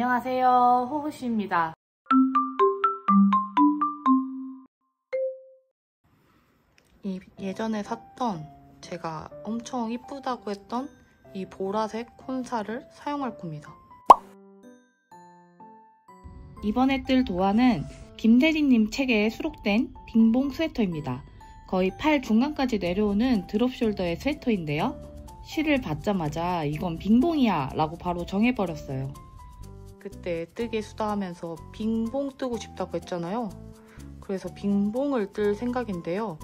안녕하세요, 호호씨입니다. 예전에 샀던 제가 엄청 이쁘다고 했던 이 보라색 콘사를 사용할 겁니다. 이번에 뜰 도안은 김대리님 책에 수록된 빙봉 스웨터입니다. 거의 팔 중간까지 내려오는 드롭 숄더의 스웨터인데요. 실을 받자마자 이건 빙봉이야 라고 바로 정해버렸어요. 그때 뜨개 수다하면서 빙봉 뜨고 싶다고 했잖아요. 그래서 빙봉을 뜰 생각인데요.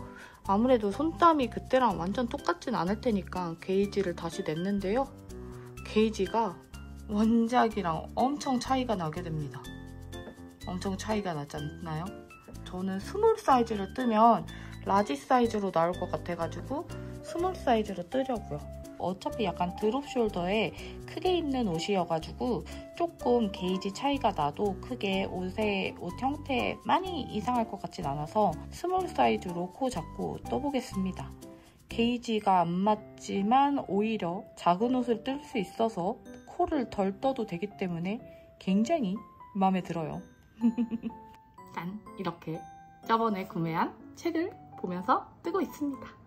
아무래도 손땀이 그때랑 완전 똑같진 않을 테니까 게이지를 다시 냈는데요. 게이지가 원작이랑 엄청 차이가 나게 됩니다. 엄청 차이가 나지 않나요? 저는 스몰 사이즈를 뜨면 라지 사이즈로 나올 것 같아가지고 스몰 사이즈로 뜨려고요. 어차피 약간 드롭 숄더에 크게 입는 옷이어가지고 조금 게이지 차이가 나도 크게 옷 형태에 많이 이상할 것 같진 않아서 스몰 사이즈로 코 잡고 떠보겠습니다. 게이지가 안 맞지만 오히려 작은 옷을 뜰 수 있어서 코를 덜 떠도 되기 때문에 굉장히 마음에 들어요. 짠! 이렇게 저번에 구매한 책을 보면서 뜨고 있습니다.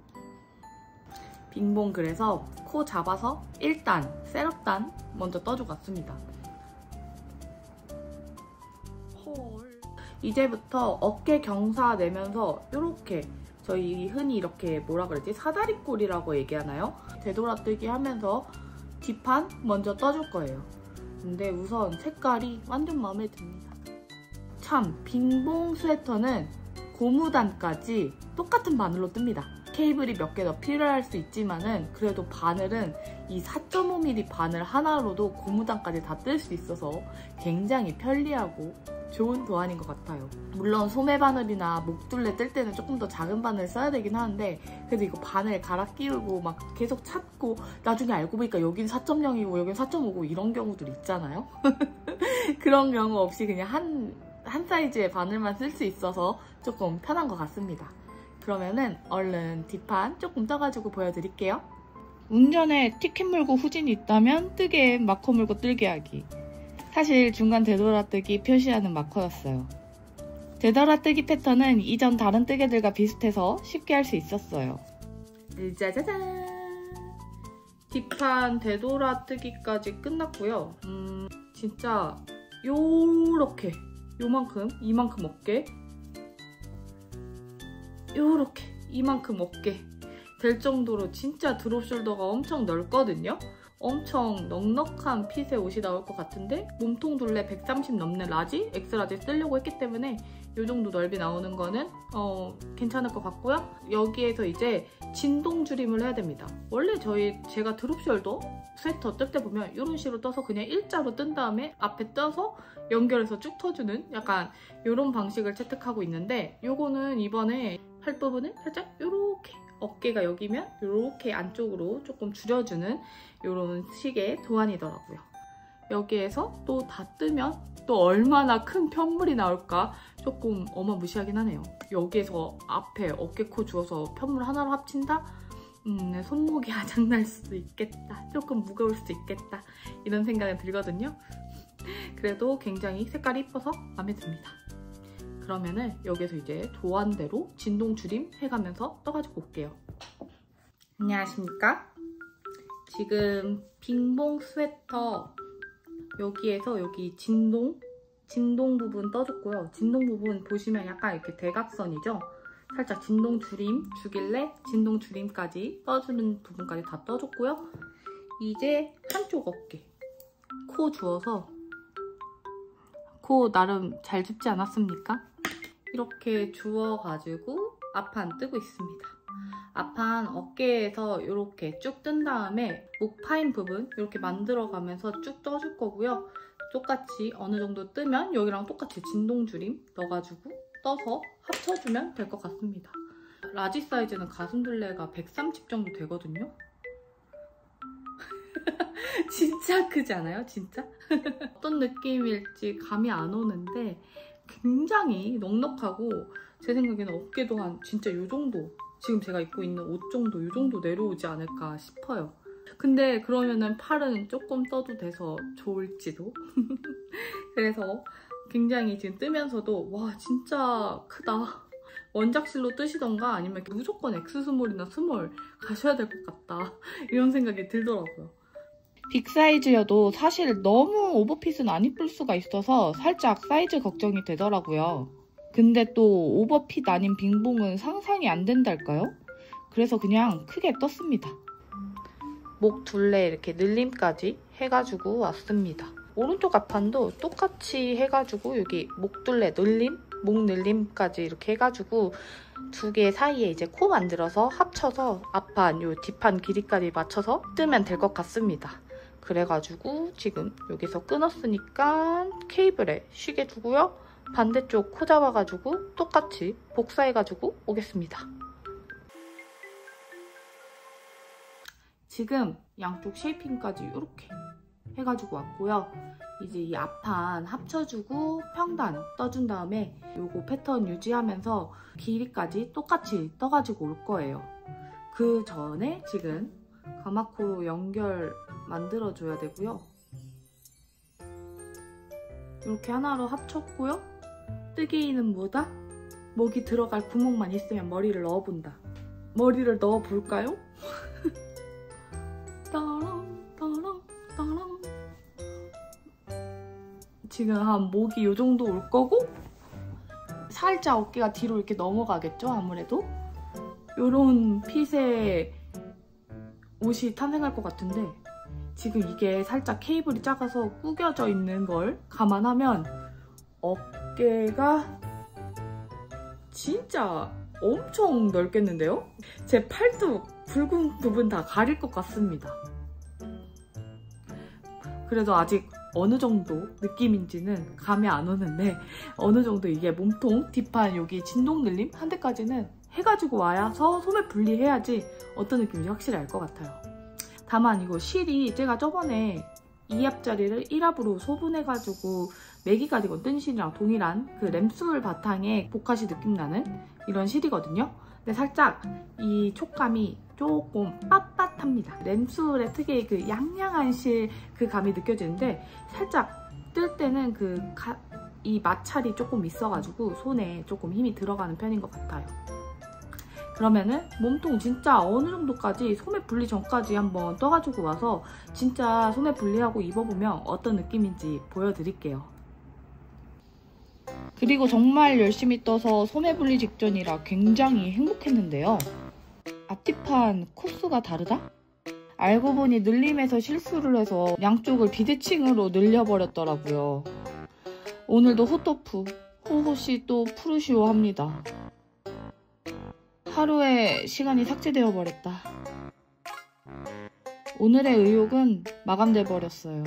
빙봉 그래서 코 잡아서 1단, 셋업단 먼저 떠주고 왔습니다. 헐. 이제부터 어깨 경사 내면서 이렇게 저희 흔히 이렇게 뭐라 그러지? 사다리꼴이라고 얘기하나요? 되돌아뜨기 하면서 뒷판 먼저 떠줄 거예요. 근데 우선 색깔이 완전 마음에 듭니다. 참, 빙봉 스웨터는 고무단까지 똑같은 바늘로 뜹니다. 케이블이 몇 개 더 필요할 수 있지만은 그래도 바늘은 이 4.5mm 바늘 하나로도 고무단까지 다 뜰 수 있어서 굉장히 편리하고 좋은 도안인 것 같아요. 물론 소매 바늘이나 목둘레 뜰 때는 조금 더 작은 바늘 써야 되긴 하는데 그래도 이거 바늘 갈아 끼우고 막 계속 찾고 나중에 알고 보니까 여긴 4.0이고 여긴 4.5고 이런 경우들 있잖아요. 그런 경우 없이 그냥 한 사이즈의 바늘만 쓸 수 있어서 조금 편한 것 같습니다. 그러면은 얼른 뒷판 조금 떠가지고 보여드릴게요. 운전에 티켓 물고 후진이 있다면 뜨개에 마커 물고 뜰게 하기. 사실 중간 되돌아뜨기 표시하는 마커였어요. 되돌아뜨기 패턴은 이전 다른 뜨개들과 비슷해서 쉽게 할 수 있었어요. 짜자잔! 뒷판 되돌아뜨기까지 끝났고요. 진짜 요렇게 이만큼 어깨 요렇게 이만큼 어깨 될 정도로 진짜 드롭 숄더가 엄청 넓거든요. 엄청 넉넉한 핏의 옷이 나올 것 같은데 몸통 둘레 130 넘는 라지, 엑스라지 쓰려고 했기 때문에 이 정도 넓이 나오는 거는 괜찮을 것 같고요. 여기에서 이제 진동 줄임을 해야 됩니다. 원래 제가 드롭 숄더 스웨터 뜰 때 보면 이런 식으로 떠서 그냥 일자로 뜬 다음에 앞에 떠서 연결해서 쭉 터주는 약간 이런 방식을 채택하고 있는데 요거는 이번에 팔 부분을 살짝 이렇게 어깨가 여기면 이렇게 안쪽으로 조금 줄여주는 이런 식의 도안이더라고요. 여기에서 또 다 뜨면 또 얼마나 큰 편물이 나올까 조금 어마무시하긴 하네요. 여기에서 앞에 어깨 코 주어서 편물 하나로 합친다? 내 손목이 아작날 수도 있겠다. 조금 무거울 수도 있겠다. 이런 생각이 들거든요. 그래도 굉장히 색깔이 이뻐서 마음에 듭니다. 그러면은 여기서 이제 도안대로 진동 줄임 해가면서 떠가지고 올게요. 안녕하십니까? 지금 빙봉 스웨터 여기에서 여기 진동 부분 떠줬고요. 진동 부분 보시면 약간 이렇게 대각선이죠? 살짝 진동 줄임 주길래 진동 줄임까지 떠주는 부분까지 다 떠줬고요. 이제 한쪽 어깨 코 주어서 코 나름 잘 줍지 않았습니까? 이렇게 주워가지고 앞판 뜨고 있습니다. 앞판 어깨에서 이렇게 쭉 뜬 다음에 목 파인 부분 이렇게 만들어가면서 쭉 떠줄 거고요. 똑같이 어느 정도 뜨면 여기랑 똑같이 진동 줄임 넣어가지고 떠서 합쳐주면 될 것 같습니다. 라지 사이즈는 가슴둘레가 130 정도 되거든요. 진짜 크지 않아요? 진짜? 어떤 느낌일지 감이 안 오는데 굉장히 넉넉하고 제 생각에는 어깨도 한 진짜 요 정도 지금 제가 입고 있는 옷 정도 요 정도 내려오지 않을까 싶어요. 근데 그러면은 팔은 조금 떠도 돼서 좋을지도. 그래서 굉장히 지금 뜨면서도 와 진짜 크다. 원작실로 뜨시던가 아니면 무조건 X스몰이나 스몰 가셔야 될 것 같다. 이런 생각이 들더라고요. 빅사이즈여도 사실 너무 오버핏은 안 이쁠 수가 있어서 살짝 사이즈 걱정이 되더라고요. 근데 또 오버핏 아닌 빙봉은 상상이 안 된달까요? 그래서 그냥 크게 떴습니다. 목 둘레 이렇게 늘림까지 해가지고 왔습니다. 오른쪽 앞판도 똑같이 해가지고 여기 목 둘레 늘림, 목 늘림까지 이렇게 해가지고 두 개 사이에 이제 코 만들어서 합쳐서 앞판, 요 뒷판 길이까지 맞춰서 뜨면 될 것 같습니다. 그래가지고 지금 여기서 끊었으니까 케이블에 쉬게 두고요. 반대쪽 코 잡아가지고 똑같이 복사해가지고 오겠습니다. 지금 양쪽 쉐이핑까지 이렇게 해가지고 왔고요. 이제 이 앞판 합쳐주고 평단 떠준 다음에 요거 패턴 유지하면서 길이까지 똑같이 떠가지고 올 거예요. 그 전에 지금 가마코로 연결 만들어줘야 되고요. 이렇게 하나로 합쳤고요. 뜨개이는 뭐다? 목이 들어갈 구멍만 있으면 머리를 넣어본다. 머리를 넣어볼까요? 따랑 따랑 따랑. 지금 한 목이 이 정도 올 거고 살짝 어깨가 뒤로 이렇게 넘어가겠죠, 아무래도. 요런 핏의 옷이 탄생할 것 같은데 지금 이게 살짝 케이블이 작아서 구겨져 있는 걸 감안하면 어깨가 진짜 엄청 넓겠는데요? 제 팔뚝 붉은 부분 다 가릴 것 같습니다. 그래도 아직 어느 정도 느낌인지는 감이 안 오는데 어느 정도 이게 몸통, 뒷판 여기 진동 늘림 한 대까지는 해가지고 와서 소매 분리해야지 어떤 느낌인지 확실히 알 것 같아요. 다만 이거 실이 제가 저번에 2합짜리를 1합으로 소분해가지고 매기 가디건 뜬 실이랑 동일한 그 램술 바탕에 보카시 느낌 나는 이런 실이거든요. 근데 살짝 이 촉감이 조금 빳빳합니다. 램술의 특유의 그 양양한 실 그 감이 느껴지는데 살짝 뜰 때는 이 마찰이 조금 있어가지고 손에 조금 힘이 들어가는 편인 것 같아요. 그러면은 몸통 진짜 어느 정도까지 소매 분리 전까지 한번 떠가지고 와서 진짜 소매 분리하고 입어보면 어떤 느낌인지 보여드릴게요. 그리고 정말 열심히 떠서 소매 분리 직전이라 굉장히 행복했는데요. 앞뒤판 코스가 다르다? 알고 보니 늘림에서 실수를 해서 양쪽을 비대칭으로 늘려버렸더라고요. 오늘도 호토프, 호호씨 또 푸르시오 합니다. 하루에 시간이 삭제되어 버렸다. 오늘의 의욕은 마감돼 버렸어요.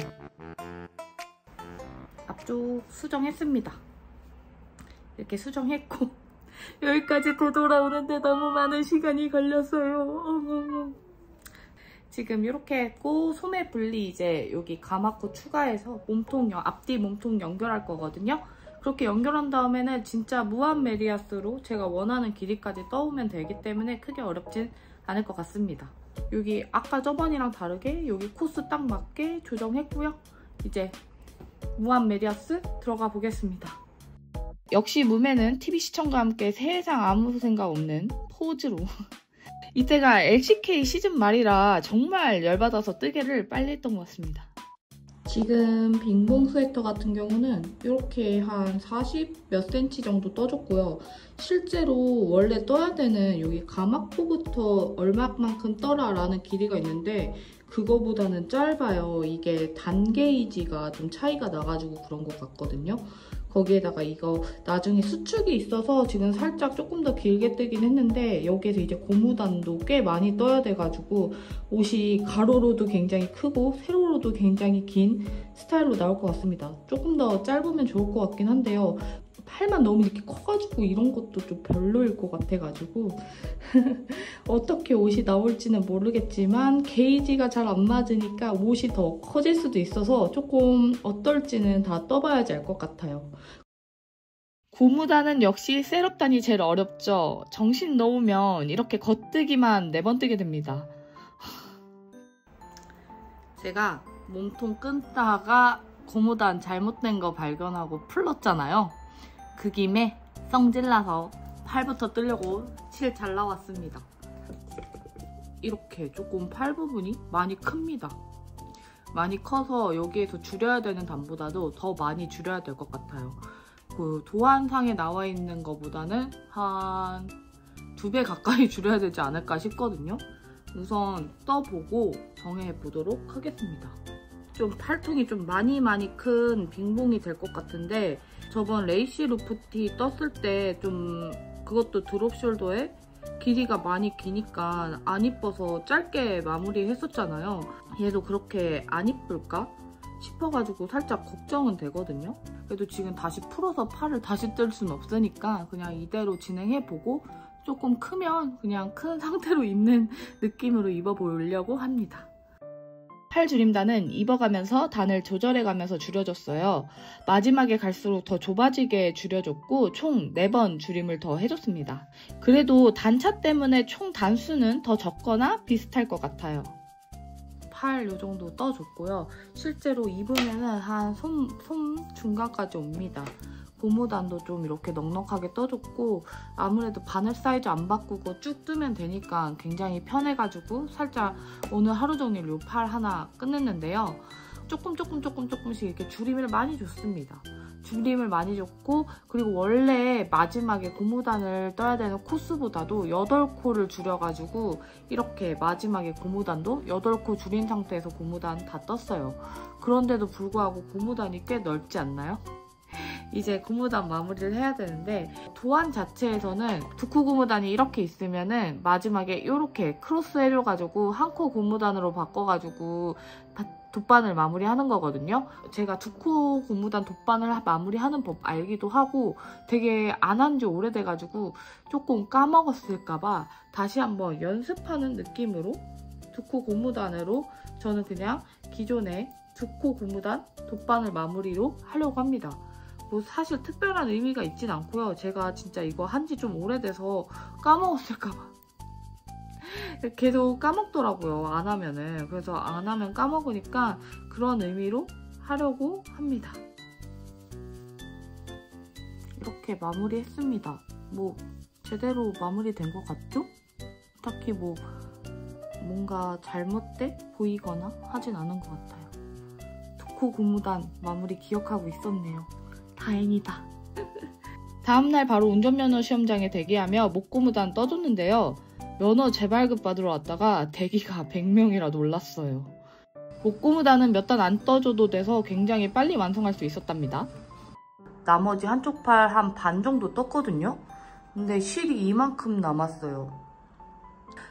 앞쪽 수정했습니다. 이렇게 수정했고 여기까지 되돌아오는데 너무 많은 시간이 걸렸어요. 지금 이렇게 했고 소매 분리 이제 여기 가마코 추가해서 몸통, 앞뒤 몸통 연결할 거거든요. 그렇게 연결한 다음에는 진짜 무한 메리아스로 제가 원하는 길이까지 떠오면 되기 때문에 크게 어렵진 않을 것 같습니다. 여기 아까 저번이랑 다르게 여기 코스 딱 맞게 조정했고요. 이제 무한 메리아스 들어가 보겠습니다. 역시 무매는 TV 시청과 함께 세상 아무 생각 없는 포즈로 이때가 LCK 시즌 말이라 정말 열받아서 뜨개를 빨리 했던 것 같습니다. 지금 빙봉 스웨터 같은 경우는 이렇게 한 40 몇 cm 정도 떠줬고요. 실제로 원래 떠야 되는 여기 가마코부터 얼마만큼 떠라 라는 길이가 있는데 그거보다는 짧아요. 이게 단 게이지가 좀 차이가 나가지고 그런 것 같거든요. 거기에다가 이거 나중에 수축이 있어서 지금 살짝 조금 더 길게 뜨긴 했는데 여기에서 이제 고무단도 꽤 많이 떠야 돼가지고 옷이 가로로도 굉장히 크고 세로로도 굉장히 긴 스타일로 나올 것 같습니다. 조금 더 짧으면 좋을 것 같긴 한데요. 팔만 너무 이렇게 커가지고 이런 것도 좀 별로일 것 같아가지고 어떻게 옷이 나올지는 모르겠지만 게이지가 잘 안 맞으니까 옷이 더 커질 수도 있어서 조금 어떨지는 다 떠봐야지 알 것 같아요. 고무단은 역시 셋업단이 제일 어렵죠. 정신 놓으면 이렇게 겉뜨기만 4번 뜨게 됩니다. 제가 몸통 끊다가 고무단 잘못된 거 발견하고 풀렀잖아요. 그 김에 성질나서 팔부터 뜨려고 실 잘 나왔습니다. 이렇게 조금 팔 부분이 많이 큽니다. 많이 커서 여기에서 줄여야 되는 단보다도 더 많이 줄여야 될 것 같아요. 그 도안상에 나와 있는 것보다는 한 2배 가까이 줄여야 되지 않을까 싶거든요. 우선 떠보고 정해보도록 하겠습니다. 좀 팔통이 좀 많이 큰 빙봉이 될 것 같은데 저번 레이시 루프티 떴을 때 좀 그것도 드롭 숄더에 길이가 많이 기니까 안 이뻐서 짧게 마무리 했었잖아요. 얘도 그렇게 안 이쁠까 싶어가지고 살짝 걱정은 되거든요. 그래도 지금 다시 풀어서 팔을 다시 뜰 순 없으니까 그냥 이대로 진행해보고 조금 크면 그냥 큰 상태로 입는 느낌으로 입어보려고 합니다. 팔 줄임단은 입어가면서 단을 조절해가면서 줄여줬어요. 마지막에 갈수록 더 좁아지게 줄여줬고 총 4번 줄임을 더 해줬습니다. 그래도 단차 때문에 총 단수는 더 적거나 비슷할 것 같아요. 팔 요 정도 떠줬고요. 실제로 입으면 한 손 중간까지 옵니다. 고무단도 좀 이렇게 넉넉하게 떠줬고 아무래도 바늘 사이즈 안 바꾸고 쭉 뜨면 되니까 굉장히 편해가지고 살짝 오늘 하루 종일 요 팔 하나 끝냈는데요. 조금씩 이렇게 줄임을 많이 줬습니다. 줄임을 많이 줬고 그리고 원래 마지막에 고무단을 떠야 되는 코스보다도 8코를 줄여가지고 이렇게 마지막에 고무단도 8코 줄인 상태에서 고무단 다 떴어요. 그런데도 불구하고 고무단이 꽤 넓지 않나요? 이제 고무단 마무리를 해야 되는데 도안 자체에서는 2코 고무단이 이렇게 있으면은 마지막에 이렇게 크로스 해줘가지고 1코 고무단으로 바꿔가지고 돗바늘 마무리하는 거거든요. 제가 2코 고무단 돗바늘 마무리하는 법 알기도 하고 되게 안 한 지 오래돼가지고 조금 까먹었을까봐 다시 한번 연습하는 느낌으로 2코 고무단으로 저는 그냥 기존의 2코 고무단 돗바늘 마무리로 하려고 합니다. 뭐 사실 특별한 의미가 있진 않고요. 제가 진짜 이거 한지 좀 오래돼서 까먹었을까봐 계속 까먹더라고요. 안 하면은. 그래서 안 하면 까먹으니까 그런 의미로 하려고 합니다. 이렇게 마무리했습니다. 뭐 제대로 마무리된 것 같죠? 딱히 뭐 뭔가 잘못돼 보이거나 하진 않은 것 같아요. 2코 고무단 마무리 기억하고 있었네요. 다행이다. 다음날 바로 운전면허 시험장에 대기하며 목고무단 떠줬는데요. 면허 재발급 받으러 왔다가 대기가 100명이라 놀랐어요. 목고무단은 몇 단 안 떠줘도 돼서 굉장히 빨리 완성할 수 있었답니다. 나머지 한쪽 팔 한 반 정도 떴거든요. 근데 실이 이만큼 남았어요.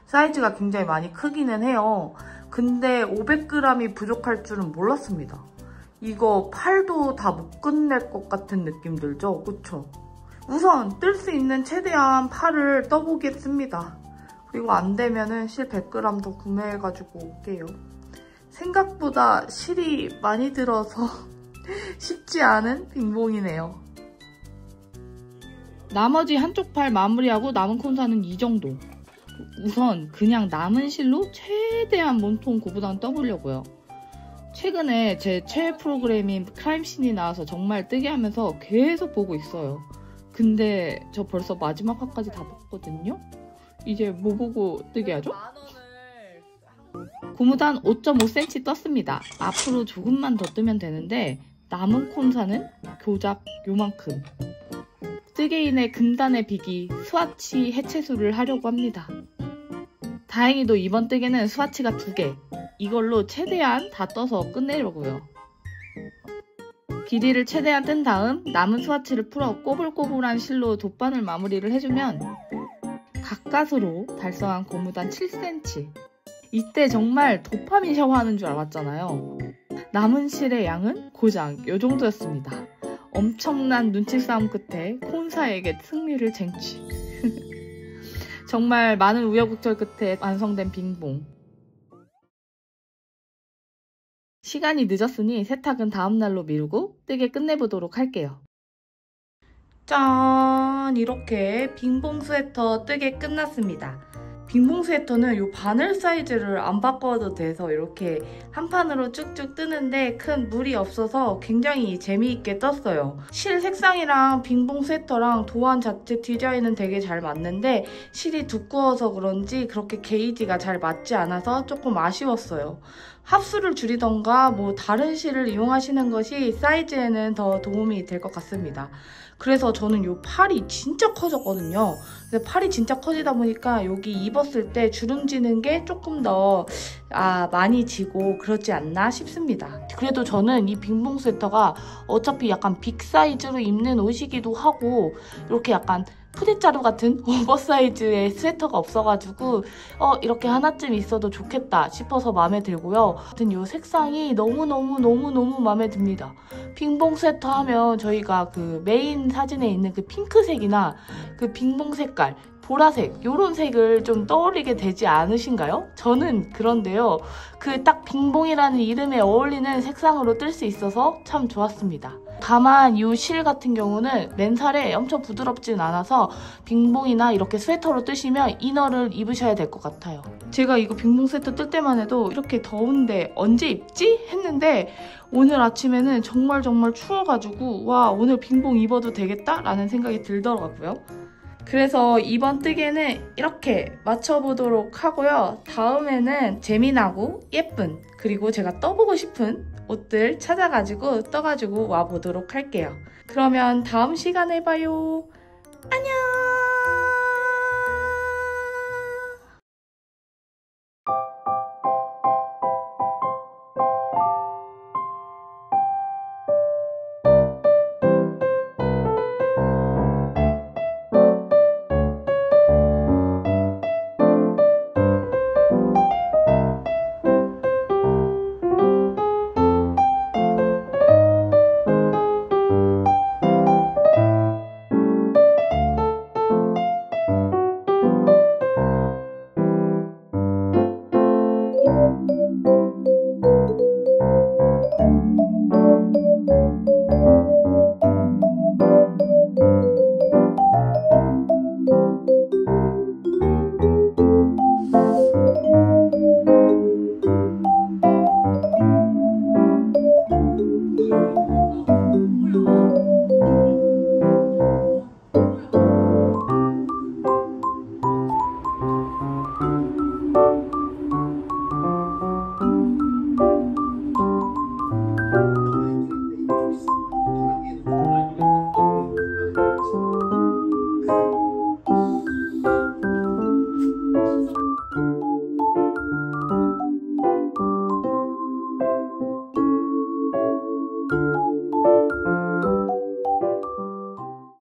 사이즈가 굉장히 많이 크기는 해요. 근데 500g이 부족할 줄은 몰랐습니다. 이거 팔도 다 못 끝낼 것 같은 느낌 들죠? 그쵸? 우선 뜰 수 있는 최대한 팔을 떠보겠습니다. 그리고 안 되면은 실 100g 더 구매해가지고 올게요. 생각보다 실이 많이 들어서 쉽지 않은 빙봉이네요. 나머지 한쪽 팔 마무리하고 남은 콘사는 이 정도. 우선 그냥 남은 실로 최대한 몸통 고무단 떠보려고요. 최근에 제 최애 프로그램인 크라임씬이 나와서 정말 뜨게 하면서 계속 보고 있어요. 근데 저 벌써 마지막 화까지 다 봤거든요? 이제 뭐 보고 뜨게 하죠? 고무단 5.5cm 떴습니다. 앞으로 조금만 더 뜨면 되는데 남은 콘사는 교작 요만큼. 뜨개인의 금단의 비기 스와치 해체술을 하려고 합니다. 다행히도 이번 뜨개는 스와치가 2개. 이걸로 최대한 다 떠서 끝내려고요. 길이를 최대한 뜬 다음 남은 스와치를 풀어 꼬불꼬불한 실로 돗바늘 마무리를 해주면 가까스로 달성한 고무단 7cm. 이때 정말 도파민 샤워하는 줄 알았잖아요. 남은 실의 양은 고작 요 정도였습니다. 엄청난 눈치 싸움 끝에 콘사에게 승리를 쟁취. 정말 많은 우여곡절 끝에 완성된 빙봉. 시간이 늦었으니 세탁은 다음날로 미루고 뜨개 끝내보도록 할게요. 짠! 이렇게 빙봉 스웨터 뜨개 끝났습니다. 빙봉 스웨터는 이 바늘 사이즈를 안 바꿔도 돼서 이렇게 한 판으로 쭉쭉 뜨는데 큰 무리 없어서 굉장히 재미있게 떴어요. 실 색상이랑 빙봉 스웨터랑 도안 자체 디자인은 되게 잘 맞는데 실이 두꺼워서 그런지 그렇게 게이지가 잘 맞지 않아서 조금 아쉬웠어요. 합수를 줄이던가 뭐 다른 실을 이용하시는 것이 사이즈에는 더 도움이 될 것 같습니다. 그래서 저는 이 팔이 진짜 커졌거든요. 근데 팔이 진짜 커지다 보니까 여기 입었을 때 주름지는 게 조금 더 많이 지고 그렇지 않나 싶습니다. 그래도 저는 이 빙봉 스웨터가 어차피 약간 빅 사이즈로 입는 옷이기도 하고 이렇게 약간 푸대자루 같은 오버사이즈의 스웨터가 없어가지고 이렇게 하나쯤 있어도 좋겠다 싶어서 마음에 들고요. 아무튼 이 색상이 너무너무 마음에 듭니다. 빙봉 스웨터 하면 저희가 그 메인 사진에 있는 그 핑크색이나 그 빙봉 색깔 보라색 이런 색을 좀 떠올리게 되지 않으신가요? 저는 그런데요. 그 딱 빙봉이라는 이름에 어울리는 색상으로 뜰 수 있어서 참 좋았습니다. 다만 이 실 같은 경우는 맨살에 엄청 부드럽진 않아서 빙봉이나 이렇게 스웨터로 뜨시면 이너를 입으셔야 될 것 같아요. 제가 이거 빙봉 스웨터 뜰 때만 해도 이렇게 더운데 언제 입지? 했는데 오늘 아침에는 정말 추워가지고 와, 오늘 빙봉 입어도 되겠다? 라는 생각이 들더라고요. 그래서 이번 뜨개는 이렇게 맞춰보도록 하고요. 다음에는 재미나고 예쁜 그리고 제가 떠보고 싶은 옷들 찾아가지고 떠가지고 와보도록 할게요. 그러면 다음 시간에 봐요. 안녕! 뭐야?